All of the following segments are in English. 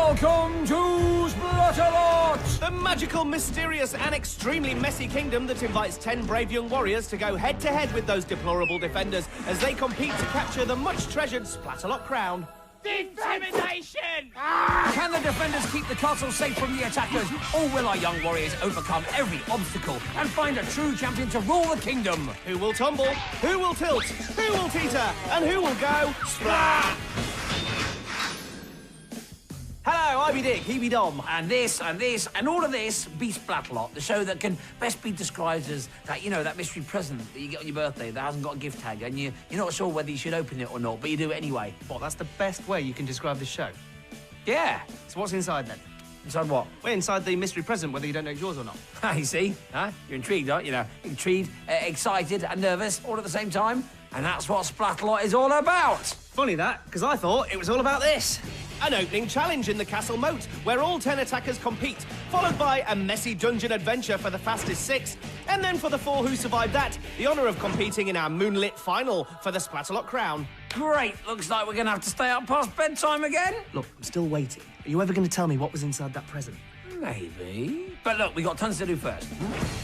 Welcome to Splatalot! The magical, mysterious, and extremely messy kingdom that invites 10 brave young warriors to go head-to-head with those deplorable defenders as they compete to capture the much-treasured Splatalot crown. Intimidation! Can the defenders keep the castle safe from the attackers, or will our young warriors overcome every obstacle and find a true champion to rule the kingdom? Who will tumble? Who will tilt? Who will teeter? And who will go splat? Hello, I be Dick, he be Dom. And this, and all of this be Splatalot, the show that can best be described as that, you know, that mystery present that you get on your birthday that hasn't got a gift tag, and you're not sure whether you should open it or not, but you do it anyway. What, that's the best way you can describe this show? Yeah. So what's inside then? Inside what? We're inside the mystery present, whether you don't know it's yours or not. You see? Huh? You're intrigued, aren't you? Know? Intrigued, excited, and nervous all at the same time. And that's what Splatalot is all about. Funny that, because I thought it was all about this. An opening challenge in the castle moat, where all 10 attackers compete, followed by a messy dungeon adventure for the fastest 6, and then for the 4 who survived that, the honour of competing in our moonlit final for the Splatalot crown. Great. Looks like we're going to have to stay up past bedtime again. Look, I'm still waiting. Are you ever going to tell me what was inside that present? Maybe. But look, we got tons to do first.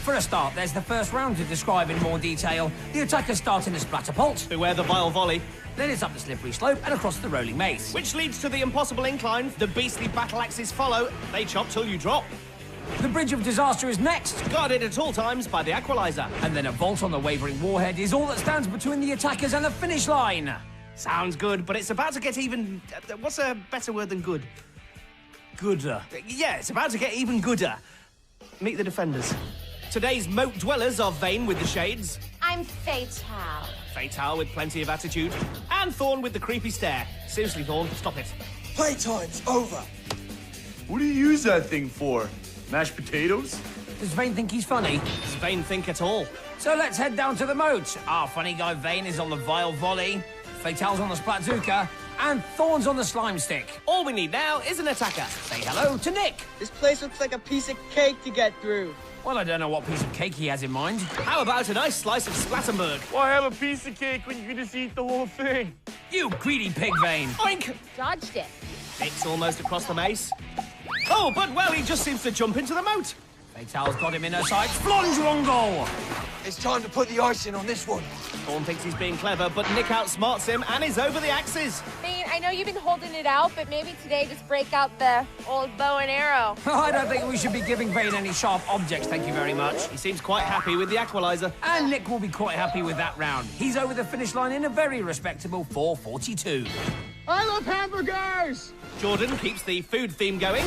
For a start, there's the first round to describe in more detail. The attackers start in the Splatterpult. Beware the vile volley. Then it's up the slippery slope and across the rolling maze. Which leads to the impossible incline. The beastly battle axes follow. They chop till you drop. The Bridge of Disaster is next. Guarded at all times by the Aqualizer. And then a vault on the wavering warhead is all that stands between the attackers and the finish line. Sounds good, but it's about to get even... what's a better word than good? Gooder. Yeah, it's about to get even gooder. Meet the defenders. Today's moat dwellers are Vane with the shades. I'm Fatal. Fatal with plenty of attitude. And Thorn with the creepy stare. Seriously, Thorn, stop it. Playtime's over. What do you use that thing for? Mashed potatoes? Does Vane think he's funny? Does Vane think at all? So let's head down to the moat. Our funny guy Vane is on the vile volley. Fatal's on the Splatzooka. And Thorn's on the slime stick. All we need now is an attacker. Say hello to Nick. This place looks like a piece of cake to get through. Well, I don't know what piece of cake he has in mind. How about a nice slice of Splattenberg? Why have a piece of cake when you can just eat the whole thing? You greedy pig, Vane. Oink! Dodged it. Nick's almost across the maze. Oh, but well, he just seems to jump into the moat. Fatal's got him in her sights. Plunge one goal. It's time to put the icing on this one. Thorn thinks he's being clever, but Nick outsmarts him and is over the axes. Vane, I know you've been holding it out, but maybe today just break out the old bow and arrow. I don't think we should be giving Vane any sharp objects, thank you very much. He seems quite happy with the Aqualizer. And Nick will be quite happy with that round. He's over the finish line in a very respectable 4:42. I love hamburgers! Jordan keeps the food theme going.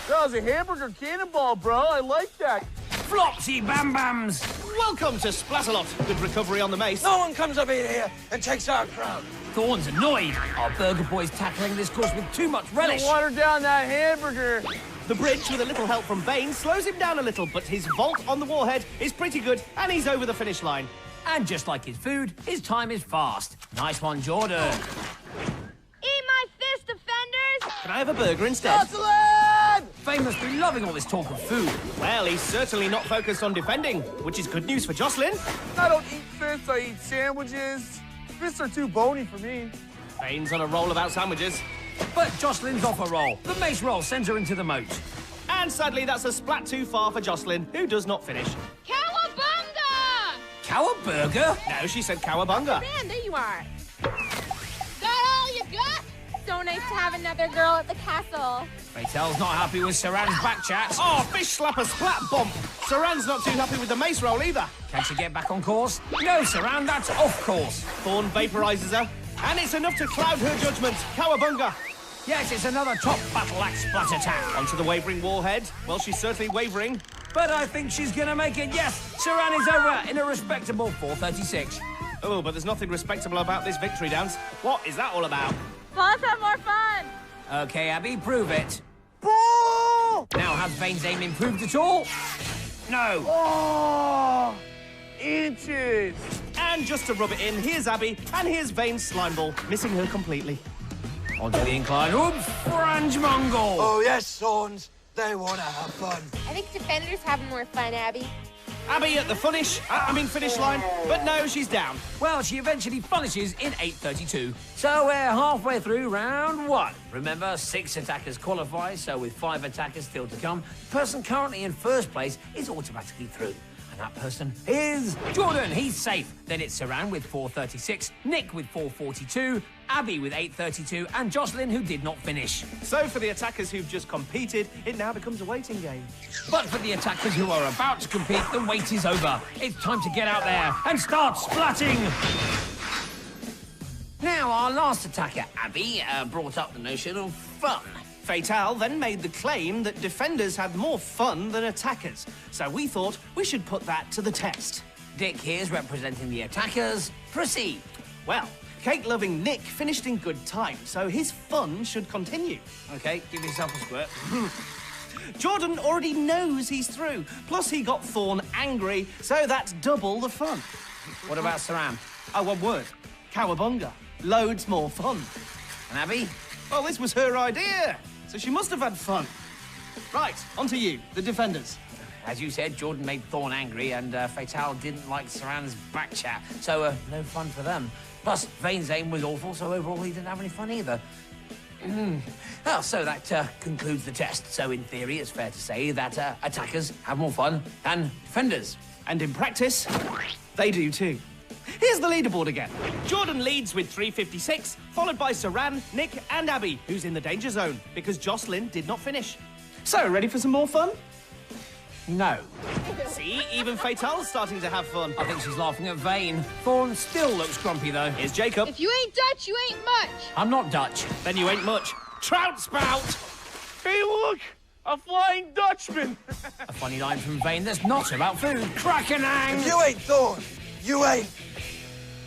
That was a hamburger cannonball, bro. I like that. Flopsy Bam Bams! Welcome to Splatalot. Good recovery on the mace. No one comes up in here and takes our crown. Thorn's annoyed. Our burger boy's tackling this course with too much relish. Water down that hamburger. The bridge, with a little help from Vane, slows him down a little, but his vault on the warhead is pretty good, and he's over the finish line. And just like his food, his time is fast. Nice one, Jordan. Eat my fist, defenders! Can I have a burger instead? Joycelynn! Vane must be loving all this talk of food. Well, he's certainly not focused on defending, which is good news for Joycelynn. I don't eat fists, I eat sandwiches. Fists are too bony for me. Vane's on a roll about sandwiches. But Joycelyn's off a roll. The mace roll sends her into the moat. And sadly, that's a splat too far for Joycelynn, who does not finish. Cowabunga! Cowabunga? No, she said cowabunga. Man, there you are. Got all you got? So nice to have another girl at the castle. Fatal's not happy with Soranne's back chat. Oh, fish slapper splat bump. Soranne's not too happy with the mace roll either. Can she get back on course? No, Soranne, that's off course. Thorn vaporizes her, and it's enough to cloud her judgment. Cowabunga. Yes, it's another top battle axe splat attack. Onto the wavering warhead. Well, she's certainly wavering. But I think she's going to make it. Yes, Soranne is over in a respectable 4:36. Oh, but there's nothing respectable about this victory dance. What is that all about? Let's have more fun. Okay, Abby, prove it. Ball! Now, has Vane's aim improved at all? No. Oh! Inches! And just to rub it in, here's Abby, and here's Vane's slime ball, missing her completely. Onto the incline. Oops, Frange Mongol. Oh, yes, sons. They want to have fun. I think defenders have more fun, Abby. Abby at the finish line, but no, she's down. Well, she eventually finishes in 8:32. So we're halfway through round 1. Remember, 6 attackers qualify, so with 5 attackers still to come, the person currently in first place is automatically through. And that person is Jordan. He's safe. Then it's Soranne with 4:36, Nick with 4:42, Abby with 8:32, and Joycelynn, who did not finish. So for the attackers who've just competed, it now becomes a waiting game. But for the attackers who are about to compete, the wait is over. It's time to get out there and start splatting. Now, our last attacker, Abby, brought up the notion of fun. Fatale then made the claim that defenders had more fun than attackers, so we thought we should put that to the test. Dick here's representing the attackers. Proceed. Well, cake-loving Nick finished in good time, so his fun should continue. Okay, give yourself a squirt. Jordan already knows he's through, plus he got Thorn angry, so that's double the fun. What about Soranne? Oh, one word. Cowabunga. Loads more fun. And Abby? Well, this was her idea, so she must have had fun. Right, on to you, the defenders. As you said, Jordan made Thorn angry, and Fatale didn't like Soranne's back chat, so no fun for them. Plus, Vane's aim was awful, so overall he didn't have any fun either. Well, so that concludes the test. So in theory, it's fair to say that attackers have more fun than defenders. And in practice, they do too. Here's the leaderboard again. Jordan leads with 3:56, followed by Soranne, Nick, and Abby, who's in the danger zone because Joycelynn did not finish. So, ready for some more fun? No. See, even Fatale's starting to have fun. I think she's laughing at Vane. Thorn still looks grumpy, though. Here's Jacob. If you ain't Dutch, you ain't much. I'm not Dutch. Then you ain't much. Trout spout! Hey, look! A flying Dutchman! A funny line from Vane that's not about food. Crackanang! You ain't Thorn. You ain't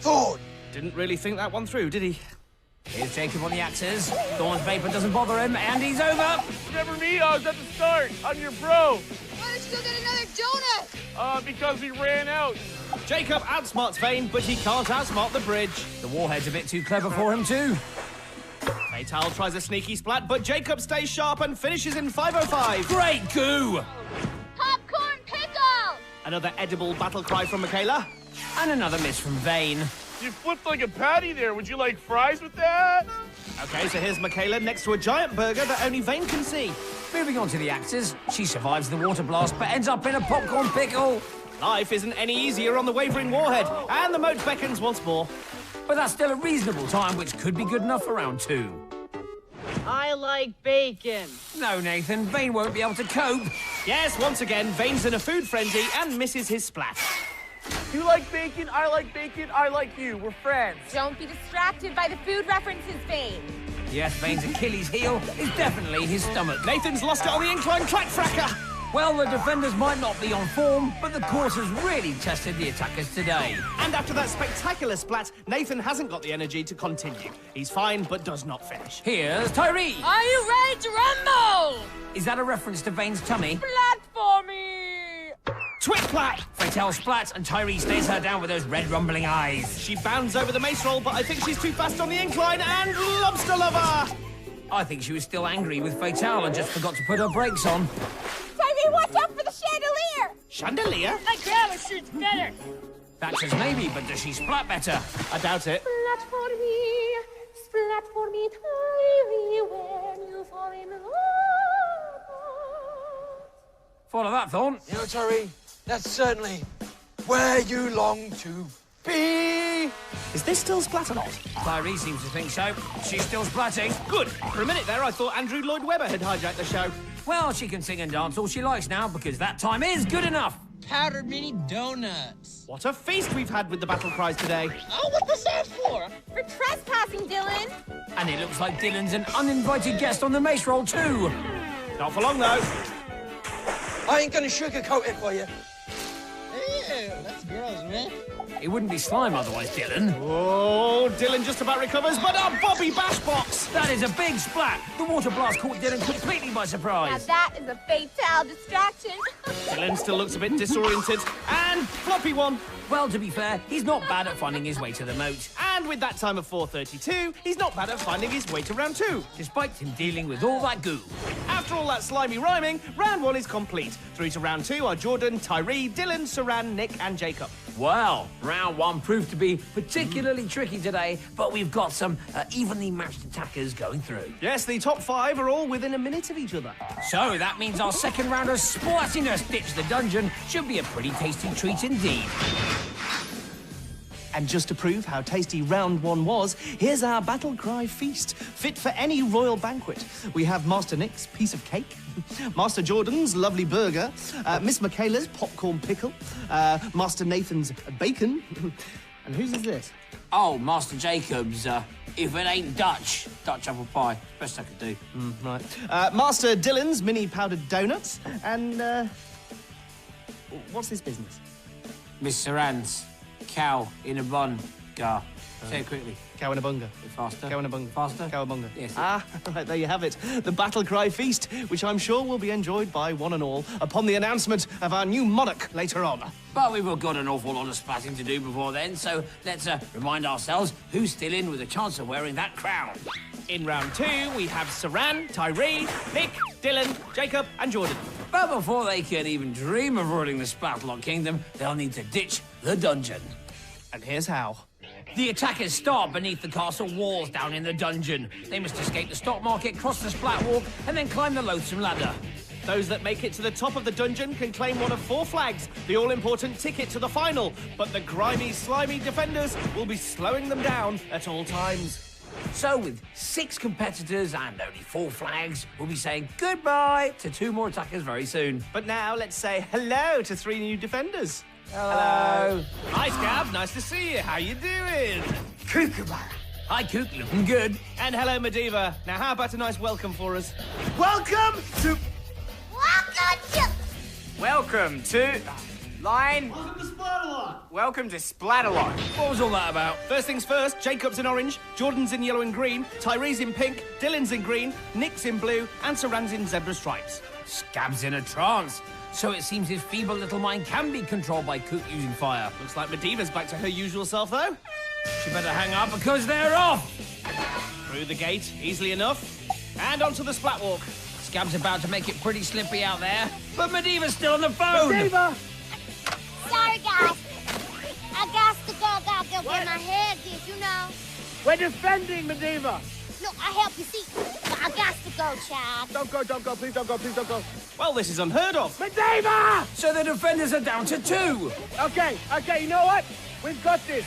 Thorn. Didn't really think that one through, did he? Here's Jacob on the axes. Thorn's vapor doesn't bother him, and he's over. Remember me? I was at the start. I'm your bro. Why don't you go get another donut? Because we ran out. Jacob outsmarts Vane, but he can't outsmart the bridge. The warhead's a bit too clever for him, too. Fatale tries a sneaky splat, but Jacob stays sharp and finishes in 5:05. Great goo! Popcorn pickle! Another edible battle cry from Michela. And another miss from Vane. You flipped like a patty there. Would you like fries with that? Okay, so here's Michela next to a giant burger that only Vane can see. Moving on to the axes, she survives the water blast but ends up in a popcorn pickle. Life isn't any easier on the wavering warhead, and the moat beckons once more. But that's still a reasonable time, which could be good enough for round 2. I like bacon. No, Nathan, Vane won't be able to cope. Yes, once again, Vane's in a food frenzy and misses his splat. You like bacon, I like you. We're friends. Don't be distracted by the food references, Vane. Yes, Vane's Achilles heel is definitely his stomach. Nathan's lost it on the incline track fracker. Well, the defenders might not be on form, but the course has really tested the attackers today. And after that spectacular splat, Nathan hasn't got the energy to continue. He's fine, but does not finish. Here's Tyree. Are you ready to rumble? Is that a reference to Vane's tummy? Flat for me! Twit plat! Fatale splats and Tyree stares her down with those red rumbling eyes. She bounds over the mace roll, but I think she's too fast on the incline, and lobster lover! I think she was still angry with Fatale and just forgot to put her brakes on. Tyree, watch out for the chandelier! Chandelier? My grandma shoots better. Thatcher's maybe, but does she splat better? I doubt it. Splat for me, Tyree, when you fall in love. Follow that, Thorn. You know, Tyree, that's certainly where you long to be. Is this still Splatalot? Tyree seems to think so. She's still splatting. Good. For a minute there, I thought Andrew Lloyd Webber had hijacked the show. Well, she can sing and dance all she likes now because that time is good enough. Powdered mini donuts. What a feast we've had with the battle cries today. Oh, what was that for? For trespassing, Dylan. And it looks like Dylan's an uninvited guest on the mace roll too. Not for long, though. I ain't gonna sugarcoat it for you. Ew, that's gross, man. It wouldn't be slime otherwise, Dylan. Oh, Dylan just about recovers, but a Bobby Bash box! That is a big splat. The water blast caught Dylan completely by Now surprise. that is a fatal distraction. Dylan still looks a bit disoriented. And floppy one. Well, to be fair, he's not bad at finding his way to the moat, And with that time of 4:32, he's not bad at finding his way to round 2. despite him dealing with all that goo. After all that slimy rhyming, round 1 is complete. Through to round 2 are Jordan, Tyree, Dylan, Soranne, Nick and Jacob. Well, round 1 proved to be particularly tricky today, but we've got some evenly matched attackers going through. Yes, the top 5 are all within a minute of each other. So that means our second round of Splattiness Ditch the Dungeon should be a pretty tasty treat indeed. And just to prove how tasty round 1 was, here's our battle cry feast, fit for any royal banquet. We have Master Nick's piece of cake, Master Jordan's lovely burger, Miss Michela's popcorn pickle, Master Nathan's bacon, and whose is this? Oh, Master Jacob's, if it ain't Dutch apple pie. Best I could do. Right. Master Dylan's mini powdered donuts, and what's this business? Miss Soranne's cow in a bun. Gar. Say it quickly. Cowabunga. Faster. Cowabunga. Faster. Cowabunga. Yes. Ah, right, there you have it. The Battle Cry Feast, which I'm sure will be enjoyed by one and all upon the announcement of our new monarch later on. But we've got an awful lot of splatting to do before then, so let's remind ourselves who's still in with a chance of wearing that crown. In round 2, we have Soranne, Tyree, Nick, Dylan, Jacob and Jordan. But before they can even dream of ruling the Splatalot Kingdom, they'll need to ditch the dungeon. And here's how. The attackers start beneath the castle walls down in the dungeon. They must escape the stock market, cross the splat walk, and then climb the loathsome ladder. Those that make it to the top of the dungeon can claim one of 4 flags, the all-important ticket to the final. But the grimy, slimy defenders will be slowing them down at all times. So with 6 competitors and only 4 flags, we'll be saying goodbye to 2 more attackers very soon. But now let's say hello to 3 new defenders. Hello. Hi, Scab. Nice to see you. How you doing? Kookaburra. Hi, Kook. Looking good. And hello, Mediva. Now, how about a nice welcome for us? Welcome to... Welcome to... Line... Welcome to Splatalot. Welcome to Splatalot. What was all that about? First things first, Jacob's in orange, Jordan's in yellow and green, Tyree's in pink, Dylan's in green, Nick's in blue, and Soranne's in zebra stripes. Scab's in a trance. So it seems his feeble little mind can be controlled by Kook using fire. Looks like Mediva's back to her usual self, though. She better hang up because they're off. Through the gate, easily enough, and onto the splat walk. Scab's about to make it pretty slippy out there, but Mediva's still on the phone. Mediva! Sorry, guys. I got to go get my head did, you know. We're defending, Mediva. Look, I help you see. But I got to go, child. Don't go, please don't go, please don't go. Well, this is unheard of. Mediva! So the defenders are down to 2. Okay, you know what? We've got this.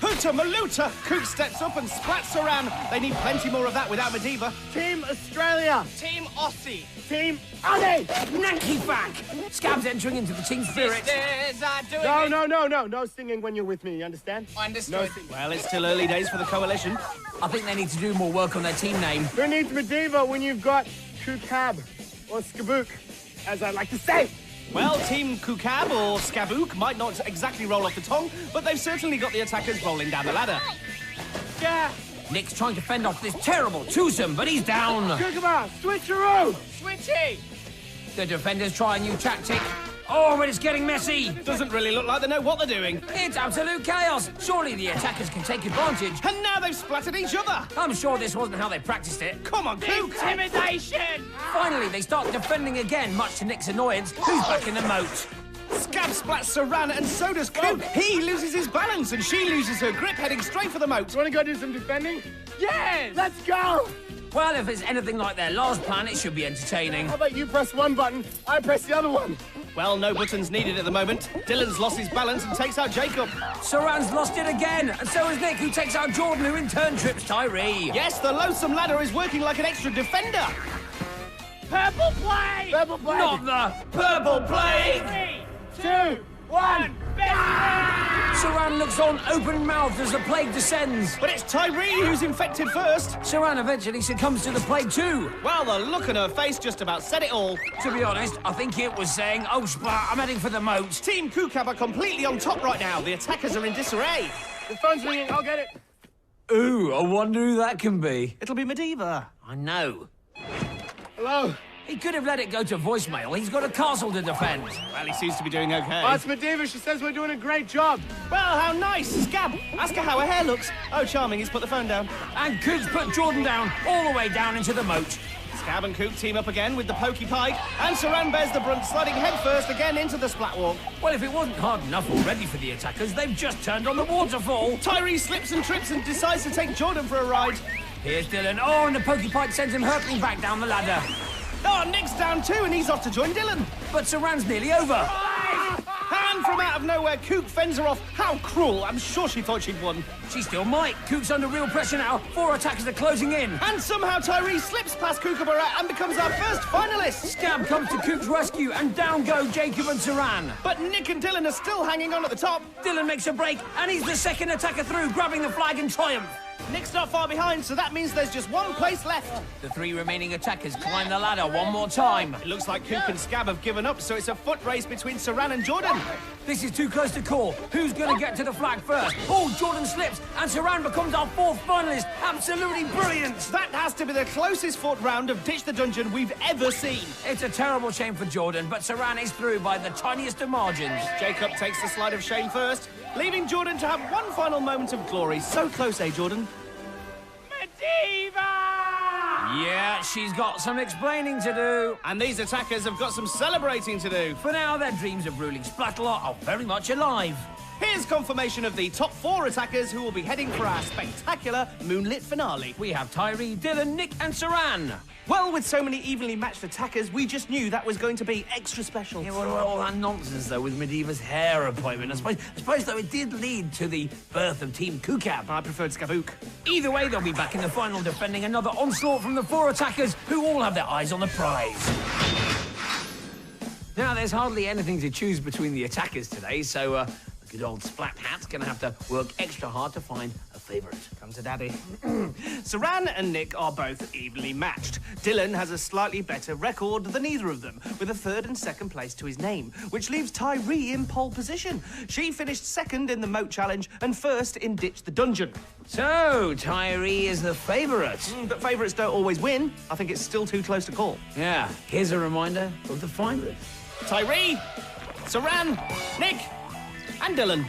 Hoota Maluta! Kook steps up and splats Soranne. They need plenty more of that without Mediva. Team Australia. Team Aussie. Team Aussie. Nanky back. Scab's entering into the team spirit. Sisters are doing No. No singing when you're with me, you understand? Understood. No singing. Well, it's still early days for the coalition. I think they need to do more work on their team name. Who needs Mediva when you've got Kukab or Skabook, as I like to say? Well, Team Kukab or Skabook might not exactly roll off the tongue, but they've certainly got the attackers rolling down the ladder. Yeah. Nick's trying to fend off this terrible twosome, but he's down. Kukaba, switcheroo. Switchy. The defenders try a new tactic. Oh, but it's getting messy. Doesn't really look like they know what they're doing. It's absolute chaos. Surely the attackers can take advantage. And now they've splattered each other. I'm sure this wasn't how they practiced it. Come on, Kook. Intimidation. Finally, they start defending again, much to Nick's annoyance. Who's back in the moat? Scab splats Soranne and so does Kook. He loses his balance and she loses her grip, heading straight for the moat. You want to go do some defending? Yes. Let's go. Well, if it's anything like their last plan, it should be entertaining. How about you press one button, I press the other one? Well, no buttons needed at the moment. Dylan's lost his balance and takes out Jacob. Soranne's lost it again, and so has Nick, who takes out Jordan, who in turn trips Tyree. Yes, the loathsome ladder is working like an extra defender. Purple play. Purple play. Not the Purple Plague! 3, 2, one. Soranne looks on open-mouthed as the plague descends. But it's Tyree who's infected first. Soranne eventually succumbs to the plague too. Well, the look on her face just about said it all. To be honest, I think it was saying, "Oh, Splat, I'm heading for the moat." Team Kukab are completely on top right now. The attackers are in disarray. The phone's ringing. I'll get it. Ooh, I wonder who that can be. It'll be Medivh. I know. Hello? He could have let it go to voicemail. He's got a castle to defend. Well, he seems to be doing okay. Oh, it's Medivh. She says we're doing a great job. Well, how nice. Scab, ask her how her hair looks. Oh, charming. He's put the phone down. And Cook's put Jordan down, all the way down into the moat. Scab and Cook team up again with the pokey pike, and Soranne bears the brunt, sliding headfirst again into the splat walk. Well, if it wasn't hard enough already for the attackers, they've just turned on the waterfall. Tyree slips and trips and decides to take Jordan for a ride. Here's Dylan. Oh, and the pokey pike sends him hurtling back down the ladder. Oh, Nick's down too, and he's off to join Dylan. But Soranne's nearly over. And from out of nowhere, Cook fends her off. How cruel. I'm sure she thought she'd won. She still might. Cook's under real pressure now. 4 attackers are closing in. And somehow Tyree slips past Kookaburra and becomes our first finalist. Scab comes to Cook's rescue, and down go Jacob and Soranne. But Nick and Dylan are still hanging on at the top. Dylan makes a break, and he's the second attacker through, grabbing the flag in triumph. Nick's not far behind, so that means there's just one place left. The 3 remaining attackers climb the ladder one more time. It looks like Cook and Scab have given up, so it's a foot race between Soranne and Jordan. This is too close to call. Who's going to get to the flag first? Oh, Jordan slips, and Soranne becomes our 4th finalist. Absolutely brilliant. That has to be the closest fought round of Ditch the Dungeon we've ever seen. It's a terrible shame for Jordan, but Soranne is through by the tiniest of margins. Jacob takes the slide of shame first, leaving Jordan to have one final moment of glory. So close, eh, Jordan? Yeah, she's got some explaining to do. And these attackers have got some celebrating to do. For now, their dreams of ruling Splatalot are very much alive. Here's confirmation of the top 4 attackers who will be heading for our spectacular moonlit finale. We have Tyree, Dylan, Nick and Soranne. Well, with so many evenly matched attackers, we just knew that was going to be extra special. Yeah, what about all that nonsense, though, with Medivh's hair appointment? I suppose, though, it did lead to the birth of Team Kukab. I preferred Skabook. Either way, they'll be back in the final defending another onslaught from the 4 attackers who all have their eyes on the prize. Now, there's hardly anything to choose between the attackers today, so the good old Splat Hat's going to have to work extra hard to find a favourite. Come to Daddy. Soranne and Nick are both evenly matched. Dylan has a slightly better record than either of them, with a 3rd and 2nd place to his name, which leaves Tyree in pole position. She finished 2nd in the Moat Challenge and 1st in Ditch the Dungeon. So, Tyree is the favourite. But favourites don't always win. I think it's still too close to call. Yeah, here's a reminder of the finalists. Tyree, Soranne, Nick, and Dylan.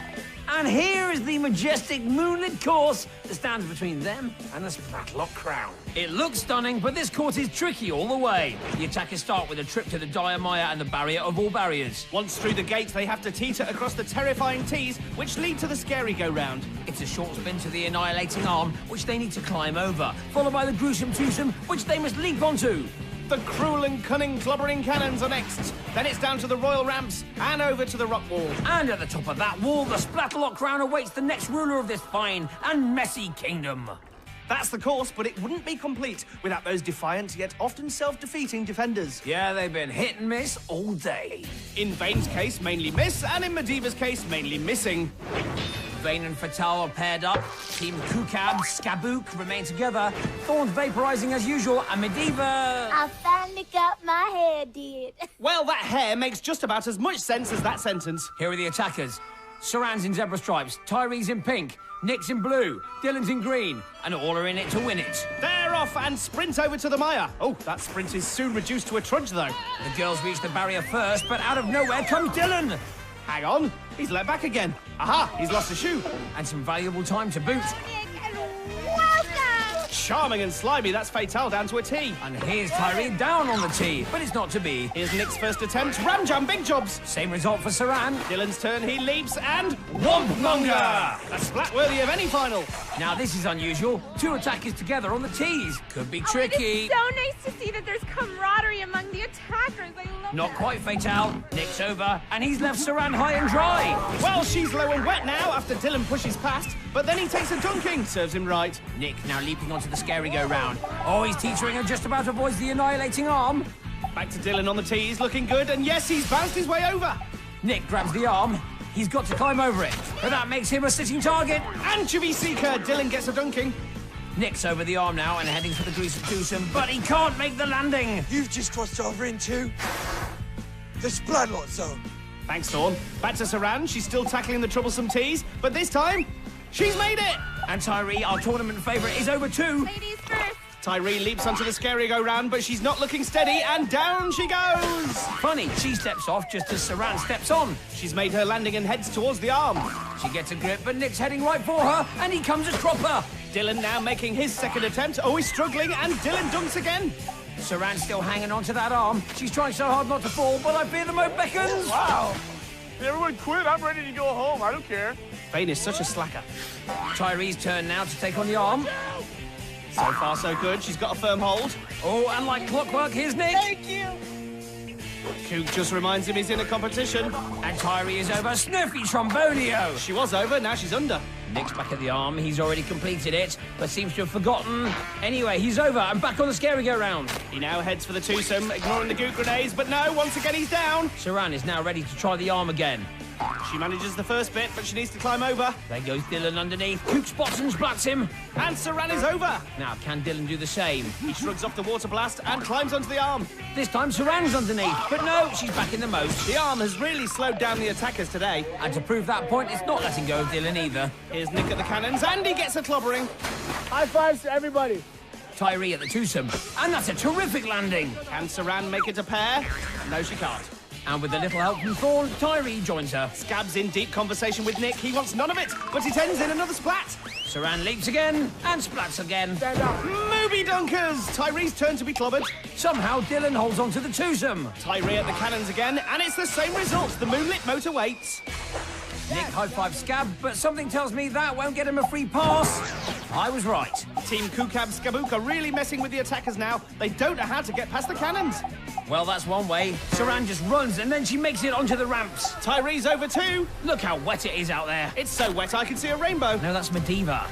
And here is the majestic moonlit course that stands between them and the Splatalot crown. It looks stunning, but this course is tricky all the way. The attackers start with a trip to the Diamaya and the barrier of all barriers. Once through the gate, they have to teeter across the terrifying T's, which lead to the scary go-round. It's a short spin to the annihilating arm, which they need to climb over, followed by the gruesome twosome, which they must leap onto. The cruel and cunning clobbering cannons are next. Then it's down to the royal ramps and over to the rock wall. And at the top of that wall, the Splatalot crown awaits the next ruler of this fine and messy kingdom. That's the course, but it wouldn't be complete without those defiant yet often self-defeating defenders. Yeah, they've been hit and miss all day. In Vane's case, mainly miss, and in Medivh's case, mainly missing. Vane and Fatal are paired up. Team Kukab, Skabook remain together. Thorns vaporizing as usual, and Medivh... I finally got my hair did. Well, that hair makes just about as much sense as that sentence. Here are the attackers. Soranne's in zebra stripes, Tyree's in pink, Nick's in blue, Dylan's in green, and all are in it to win it. They're off and sprint over to the mire. Oh, that sprint is soon reduced to a trudge, though. The girls reach the barrier first, but out of nowhere comes Dylan. Hang on, he's let back again. Aha, he's lost a shoe. And some valuable time to boot. Welcome! Charming and slimy, that's Fatal down to a T. And here's Tyree down on the tee, but it's not to be. Here's Nick's first attempt, ram jam big jobs. Same result for Soranne. Dylan's turn, he leaps and... Whompmonger! A splat worthy of any final. Now this is unusual. 2 attackers together on the tees. Could be tricky. It's so nice to see that there's camaraderie among the attackers. I love Not that. quite Fatal. Nick's over, and he's left Soranne high and dry. Well, she's low and wet now after Dylan pushes past, but then he takes a dunking, serves him right. Nick now leaping onto the scary go-round. Oh, he's teetering and just about avoids the annihilating arm. Back to Dylan on the tees, looking good, and yes, he's bounced his way over. Nick grabs the arm. He's got to climb over it, but that makes him a sitting target. Anchovy seeker. Dylan gets a dunking. Nick's over the arm now and heading for the greasy twosome, but he can't make the landing. You've just crossed over into the Splatalot zone. Thanks, Thorn. Back to Soranne. She's still tackling the troublesome tees, but this time, she's made it! And Tyree, our tournament favourite, is over too. Ladies first. Tyree leaps onto the scary-go-round, but she's not looking steady, and down she goes! Funny, she steps off just as Soranne steps on. She's made her landing and heads towards the arm. She gets a grip, but Nick's heading right for her, and he comes as cropper. Dylan now making his second attempt. Oh, he's struggling, and Dylan dunks again. Soranne's still hanging onto that arm. She's trying so hard not to fall, but I fear the moat beckons. Wow. Everyone quit. I'm ready to go home. I don't care. Vane is such a slacker. Tyree's turn now to take on the arm. So far, so good. She's got a firm hold. Oh, and like clockwork, here's Nick. Thank you. Cook just reminds him he's in a competition. And Tyree is over. Sniffy Trombonio. She was over, now she's under. Nick's back at the arm. He's already completed it, but seems to have forgotten. Anyway, he's over and back on the scary-go-round. He now heads for the twosome, ignoring the goot grenades, but no, once again he's down. Soranne is now ready to try the arm again. She manages the first bit, but she needs to climb over. There goes Dylan underneath. Cook spots and splats him. And Soranne is over. Now, can Dylan do the same? He shrugs off the water blast and climbs onto the arm. This time, Soranne's underneath. But no, she's back in the moat. The arm has really slowed down the attackers today. And to prove that point, it's not letting go of Dylan either. Here's Nick at the cannons, and he gets a clobbering. High fives to everybody. Tyree at the twosome. And that's a terrific landing. Can Soranne make it a pair? No, she can't. And with a little help from Thorn, Tyree joins her. Scab's in deep conversation with Nick. He wants none of it, but it ends in another splat. Soranne leaps again and splats again. Stand up. Movie dunkers! Tyree's turn to be clobbered. Somehow Dylan holds on to the twosome. Tyree at the cannons again, and it's the same result. The moonlit motor waits. Nick high-fives Scab, but something tells me that won't get him a free pass. I was right. Team Kukab Skabook are really messing with the attackers now. They don't know how to get past the cannons. Well, that's one way. Soranne just runs and then she makes it onto the ramps. Tyree's over too. Look how wet it is out there. It's so wet I can see a rainbow. No, that's Mediva.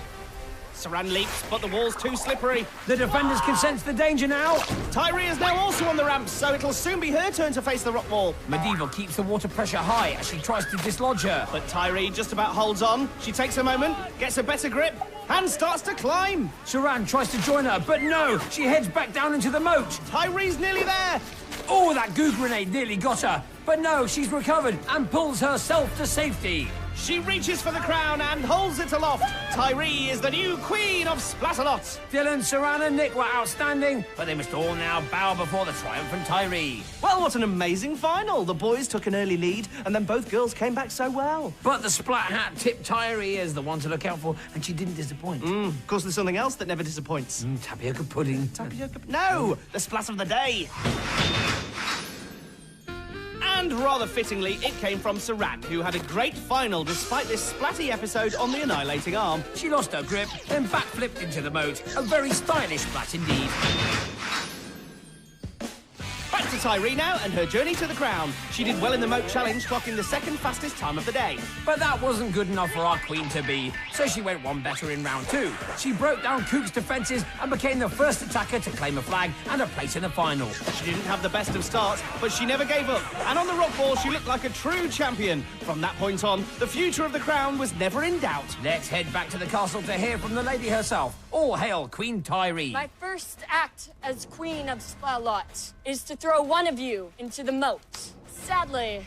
Soranne leaps, but the wall's too slippery. The defenders can sense the danger now. Tyree is now also on the ramps, so it'll soon be her turn to face the rock wall. Medieval keeps the water pressure high as she tries to dislodge her. But Tyree just about holds on. She takes a moment, gets a better grip, and starts to climb. Soranne tries to join her, but no, she heads back down into the moat. Tyree's nearly there. Oh, that goo grenade nearly got her. But no, she's recovered and pulls herself to safety. She reaches for the crown and holds it aloft. Tyree is the new queen of Splatalot. Dylan, Soranne and Nick were outstanding, but they must all now bow before the triumphant Tyree. Well, what an amazing final. The boys took an early lead, and then both girls came back so well. But the Splat Hat tipped Tyree as the one to look out for, and she didn't disappoint. Of course, there's something else that never disappoints. Tapioca pudding. No, the splat of the day. And rather fittingly, it came from Soranne, who had a great final despite this splatty episode on the annihilating arm. She lost her grip, then backflipped into the moat. A very stylish splat indeed. Back to Tyree now and her journey to the crown. She did well in the moat challenge, clocking the second fastest time of the day. But that wasn't good enough for our queen to be, so she went one better in round two. She broke down Cook's defences and became the first attacker to claim a flag and a place in the final. She didn't have the best of starts, but she never gave up. And on the rock wall, she looked like a true champion. From that point on, the future of the crown was never in doubt. Let's head back to the castle to hear from the lady herself. All hail Queen Tyree. My first act as Queen of Splatalot is to throw one of you into the moat. Sadly,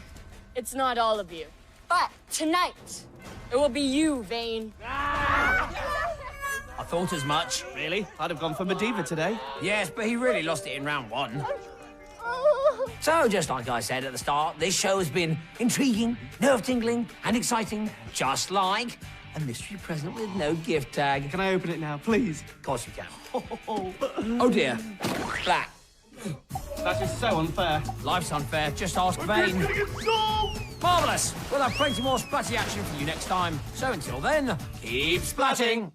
it's not all of you. But tonight, it will be you, Vane. I thought as much. Really? I'd have gone for Mediva today. Yes, but he really lost it in round one. So, just like I said at the start, this show has been intriguing, nerve-tingling, and exciting, just like a mystery present with no gift tag. Can I open it now, please? Of course you can. Oh dear. Black. That is so unfair. Life's unfair. Just ask Vane. Marvellous. We'll have plenty more splatty action for you next time. So until then, keep splatting.